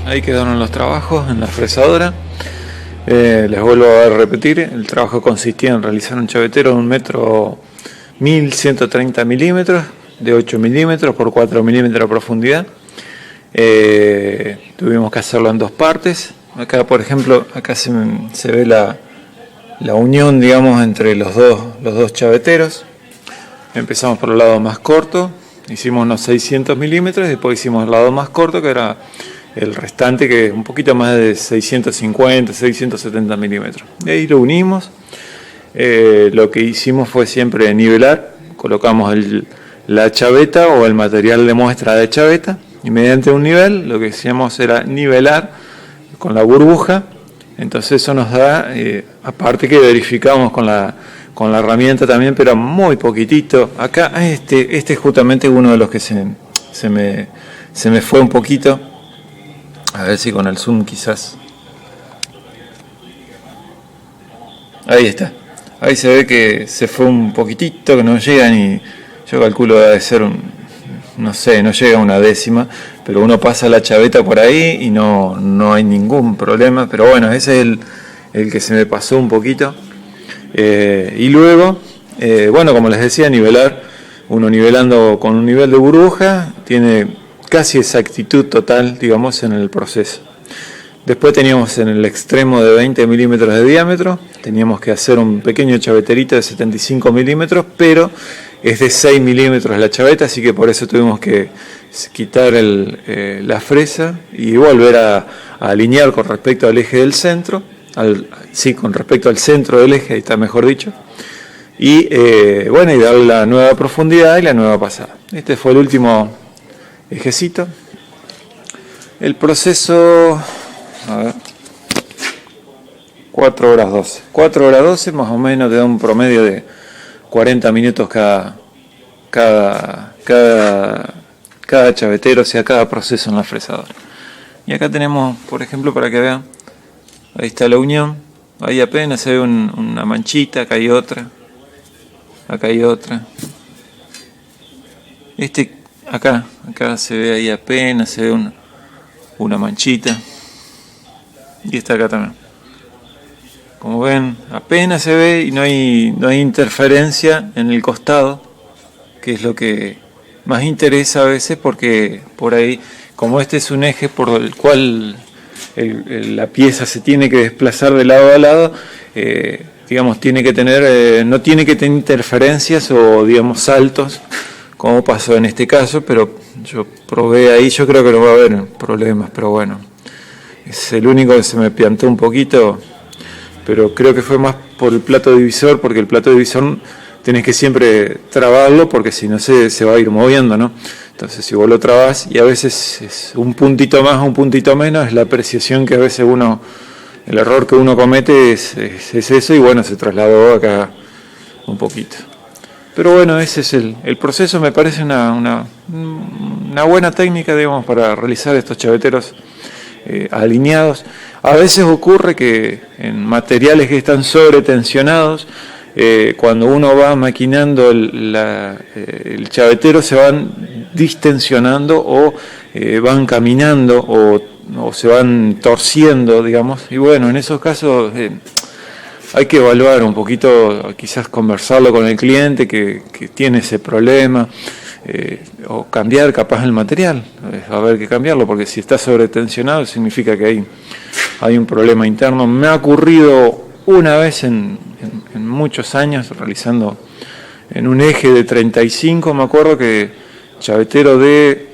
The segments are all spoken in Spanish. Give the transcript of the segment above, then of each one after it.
ahí quedaron los trabajos en la fresadora. Les vuelvo a repetir, el trabajo consistía en realizar un chavetero de 1.1130 milímetros, de 8 milímetros por 4 milímetros de profundidad. Tuvimos que hacerlo en dos partes. Acá, por ejemplo, acá se ve la unión, digamos, entre los dos chaveteros. Empezamos por el lado más corto, hicimos unos 600 milímetros, y después hicimos el lado más corto, que era el restante, que es un poquito más de 650, 670 milímetros. Y ahí lo unimos. Lo que hicimos fue siempre nivelar, colocamos la chaveta o el material de muestra de chaveta, y mediante un nivel lo que hacíamos era nivelar con la burbuja. Entonces eso nos da, aparte que verificamos con la herramienta también, pero muy poquitito. Acá este es justamente uno de los que se me fue un poquito. A ver si con el zoom quizás. Ahí está. Ahí se ve que se fue un poquitito, que no llega ni, yo calculo debe ser no sé, no llega a una décima, pero uno pasa la chaveta por ahí y no hay ningún problema. Pero bueno, ese es el que se me pasó un poquito. Y luego, bueno, como les decía, nivelar, uno nivelando con un nivel de burbuja, tiene casi exactitud total, digamos, en el proceso. Después teníamos en el extremo de 20 milímetros de diámetro, teníamos que hacer un pequeño chaveterito de 75 milímetros, pero es de 6 milímetros la chaveta, así que por eso tuvimos que quitar la fresa y volver a alinear con respecto al eje del centro, con respecto al centro del eje, ahí está mejor dicho, y bueno, y darle la nueva profundidad y la nueva pasada. Este fue el último ejecito. El proceso, a ver, 4 horas 12. 4 horas 12 más o menos te da un promedio de 40 minutos cada chavetero, o sea, cada proceso en la fresadora. Y acá tenemos, por ejemplo, para que vean, ahí está la unión, ahí apenas se ve una manchita, acá hay otra, acá se ve ahí apenas, se ve una manchita, y esta acá también. Como ven, apenas se ve y no hay interferencia en el costado, que es lo que más interesa a veces, porque por ahí, como este es un eje por el cual la pieza se tiene que desplazar de lado a lado, digamos, tiene que tener, no tiene que tener interferencias o, digamos, saltos, como pasó en este caso, pero yo probé ahí, yo creo que no va a haber problemas, pero bueno, es el único que se me piantó un poquito, pero creo que fue más por el plato divisor, porque el plato divisor tenés que siempre trabarlo, porque si no se va a ir moviendo, ¿no? Entonces si vos lo trabás, y a veces es un puntito más o un puntito menos, es la apreciación que a veces el error que uno comete es eso, y bueno, se trasladó acá un poquito. Pero bueno, ese es el proceso. Me parece una buena técnica, digamos, para realizar estos chaveteros alineados. A veces ocurre que en materiales que están sobretensionados, cuando uno va maquinando el chavetero, se van distensionando o van caminando o se van torciendo, digamos. Y bueno, en esos casos hay que evaluar un poquito, quizás conversarlo con el cliente que tiene ese problema, o cambiar capaz el material, va a haber que cambiarlo, porque si está sobretensionado significa que hay un problema interno. Me ha ocurrido una vez en muchos años realizando en un eje de 35, me acuerdo que chavetero de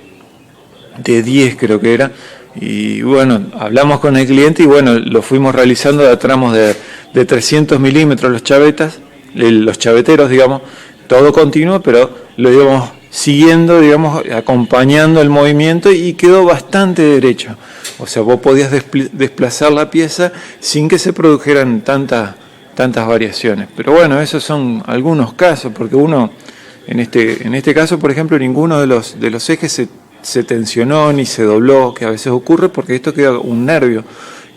10 creo que era, y bueno, hablamos con el cliente y bueno, lo fuimos realizando a tramos de 300 milímetros los chaveteros, digamos, todo continuo, pero lo íbamos siguiendo, digamos, acompañando el movimiento, y quedó bastante derecho. O sea, vos podías desplazar la pieza sin que se produjeran tantas variaciones. Pero bueno, esos son algunos casos, porque uno, en este caso, por ejemplo, ninguno de los ejes se tensionó ni se dobló, que a veces ocurre porque esto queda un nervio,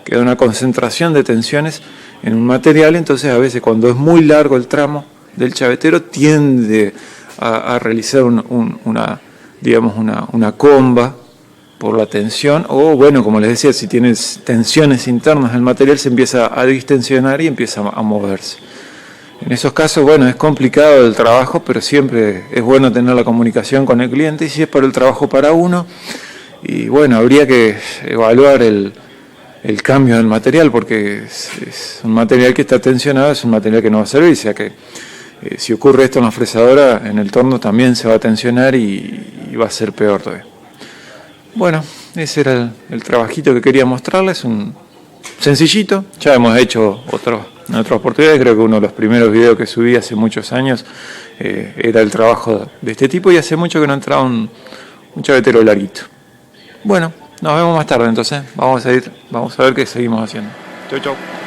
queda una concentración de tensiones en un material. Entonces a veces cuando es muy largo el tramo del chavetero tiende a realizar una comba, por la tensión, o bueno, como les decía, si tienes tensiones internas del material se empieza a distensionar y empieza a moverse. En esos casos, bueno, es complicado el trabajo, pero siempre es bueno tener la comunicación con el cliente, y si es para el trabajo para uno, y bueno, habría que evaluar el cambio del material, porque es un material que está tensionado, es un material que no va a servir, o sea que si ocurre esto en la fresadora, en el torno también se va a tensionar y va a ser peor todavía. Bueno, ese era el trabajito que quería mostrarles, un sencillito. Ya hemos hecho en otras oportunidades, creo que uno de los primeros videos que subí hace muchos años era el trabajo de este tipo, y hace mucho que no entraba un chavetero larguito. Bueno, nos vemos más tarde entonces, vamos a ver qué seguimos haciendo. Chau, chau.